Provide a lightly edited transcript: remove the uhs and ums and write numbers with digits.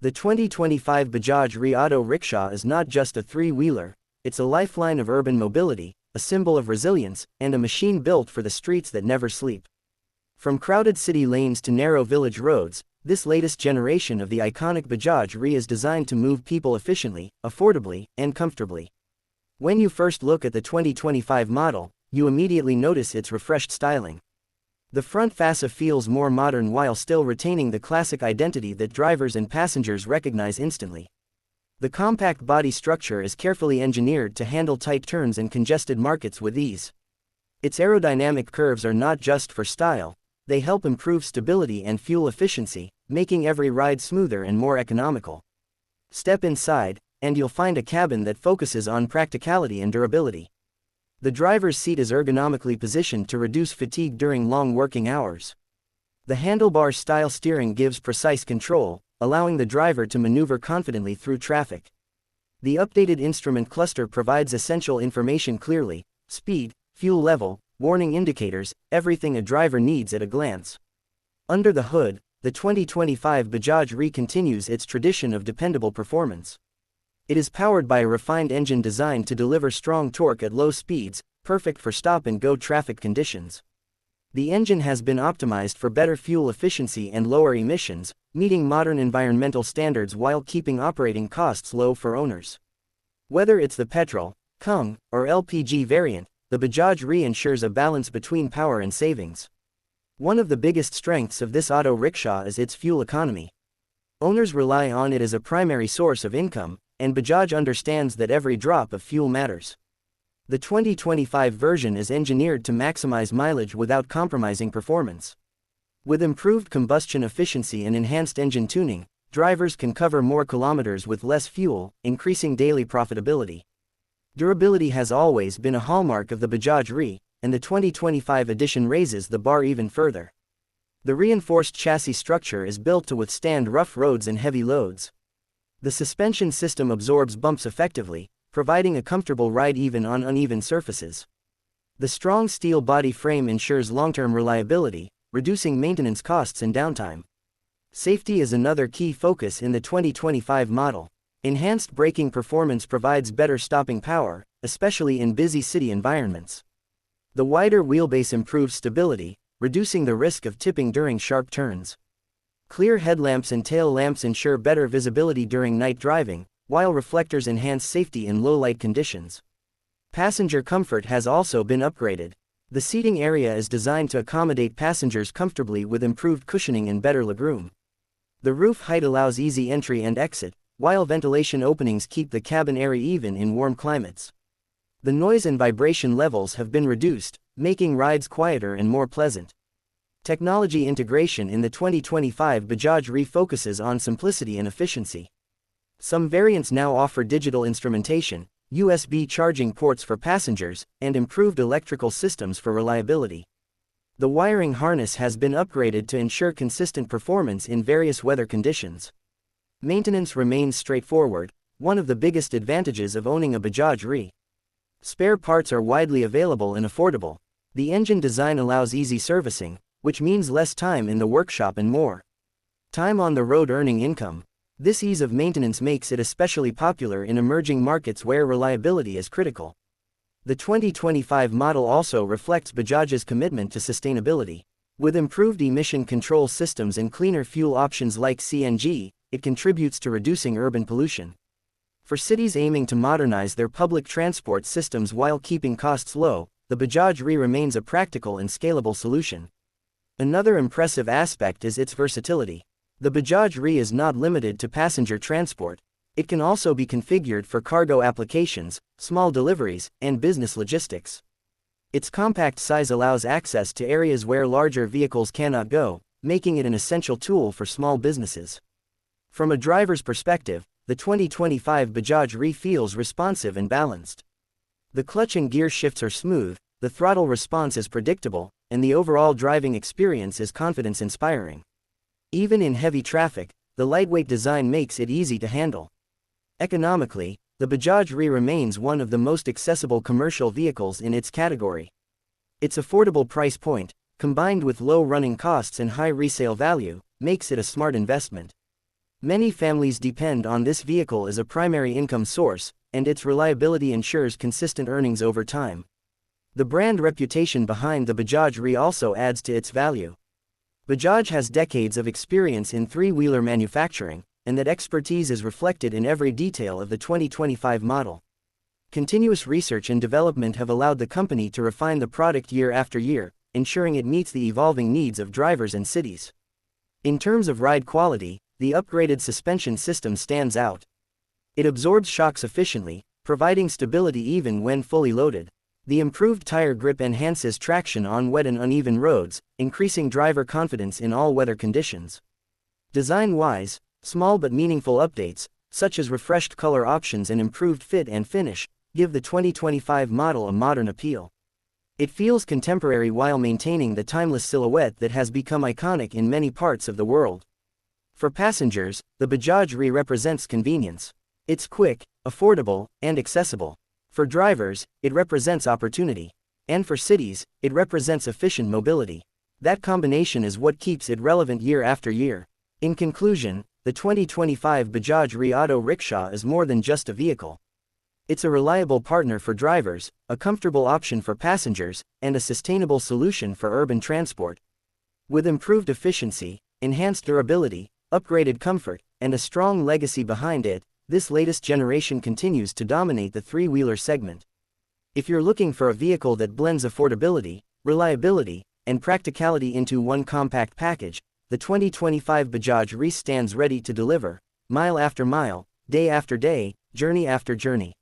The 2025 Bajaj RE Auto Rickshaw is not just a three-wheeler, it's a lifeline of urban mobility, a symbol of resilience, and a machine built for the streets that never sleep. From crowded city lanes to narrow village roads, this latest generation of the iconic Bajaj RE is designed to move people efficiently, affordably, and comfortably. When you first look at the 2025 model, you immediately notice its refreshed styling. The front fascia feels more modern while still retaining the classic identity that drivers and passengers recognize instantly. The compact body structure is carefully engineered to handle tight turns and congested markets with ease. Its aerodynamic curves are not just for style, they help improve stability and fuel efficiency, making every ride smoother and more economical. Step inside, and you'll find a cabin that focuses on practicality and durability. The driver's seat is ergonomically positioned to reduce fatigue during long working hours. The handlebar-style steering gives precise control, allowing the driver to maneuver confidently through traffic. The updated instrument cluster provides essential information clearly: speed, fuel level, warning indicators, everything a driver needs at a glance. Under the hood, the 2025 Bajaj RE continues its tradition of dependable performance. It is powered by a refined engine designed to deliver strong torque at low speeds, perfect for stop-and-go traffic conditions. The engine has been optimized for better fuel efficiency and lower emissions, meeting modern environmental standards while keeping operating costs low for owners. Whether it's the petrol, CUNG, or LPG variant, the Bajaj RE ensures a balance between power and savings. One of the biggest strengths of this auto rickshaw is its fuel economy. Owners rely on it as a primary source of income, and Bajaj understands that every drop of fuel matters. The 2025 version is engineered to maximize mileage without compromising performance. With improved combustion efficiency and enhanced engine tuning, drivers can cover more kilometers with less fuel, increasing daily profitability. Durability has always been a hallmark of the Bajaj RE, and the 2025 edition raises the bar even further. The reinforced chassis structure is built to withstand rough roads and heavy loads. The suspension system absorbs bumps effectively, providing a comfortable ride even on uneven surfaces. The strong steel body frame ensures long-term reliability, reducing maintenance costs and downtime. Safety is another key focus in the 2025 model. Enhanced braking performance provides better stopping power, especially in busy city environments. The wider wheelbase improves stability, reducing the risk of tipping during sharp turns. Clear headlamps and tail lamps ensure better visibility during night driving, while reflectors enhance safety in low-light conditions. Passenger comfort has also been upgraded. The seating area is designed to accommodate passengers comfortably with improved cushioning and better legroom. The roof height allows easy entry and exit, while ventilation openings keep the cabin airy even in warm climates. The noise and vibration levels have been reduced, making rides quieter and more pleasant. Technology integration in the 2025 Bajaj RE focuses on simplicity and efficiency. Some variants now offer digital instrumentation, USB charging ports for passengers, and improved electrical systems for reliability. The wiring harness has been upgraded to ensure consistent performance in various weather conditions. Maintenance remains straightforward, one of the biggest advantages of owning a Bajaj RE. Spare parts are widely available and affordable. The engine design allows easy servicing, which means less time in the workshop and more time on the road earning income. This ease of maintenance makes it especially popular in emerging markets where reliability is critical. The 2025 model also reflects Bajaj's commitment to sustainability. With improved emission control systems and cleaner fuel options like CNG, it contributes to reducing urban pollution. For cities aiming to modernize their public transport systems while keeping costs low, the Bajaj RE remains a practical and scalable solution. Another impressive aspect is its versatility. The Bajaj RE is not limited to passenger transport. It can also be configured for cargo applications, small deliveries, and business logistics. Its compact size allows access to areas where larger vehicles cannot go, making it an essential tool for small businesses. From a driver's perspective, the 2025 Bajaj RE feels responsive and balanced. The clutch and gear shifts are smooth, the throttle response is predictable, and the overall driving experience is confidence-inspiring. Even in heavy traffic, the lightweight design makes it easy to handle. Economically, the Bajaj RE remains one of the most accessible commercial vehicles in its category. Its affordable price point, combined with low running costs and high resale value, makes it a smart investment. Many families depend on this vehicle as a primary income source, and its reliability ensures consistent earnings over time. The brand reputation behind the Bajaj RE also adds to its value. Bajaj has decades of experience in three-wheeler manufacturing, and that expertise is reflected in every detail of the 2025 model. Continuous research and development have allowed the company to refine the product year after year, ensuring it meets the evolving needs of drivers and cities. In terms of ride quality, the upgraded suspension system stands out. It absorbs shocks efficiently, providing stability even when fully loaded. The improved tire grip enhances traction on wet and uneven roads, increasing driver confidence in all weather conditions. Design-wise, small but meaningful updates, such as refreshed color options and improved fit and finish, give the 2025 model a modern appeal. It feels contemporary while maintaining the timeless silhouette that has become iconic in many parts of the world. For passengers, the Bajaj RE represents convenience. It's quick, affordable, and accessible. For drivers, it represents opportunity. And for cities, it represents efficient mobility. That combination is what keeps it relevant year after year. In conclusion, the 2025 Bajaj RE Auto Rickshaw is more than just a vehicle. It's a reliable partner for drivers, a comfortable option for passengers, and a sustainable solution for urban transport. With improved efficiency, enhanced durability, upgraded comfort, and a strong legacy behind it, this latest generation continues to dominate the three-wheeler segment. If you're looking for a vehicle that blends affordability, reliability, and practicality into one compact package, the 2025 Bajaj RE stands ready to deliver, mile after mile, day after day, journey after journey.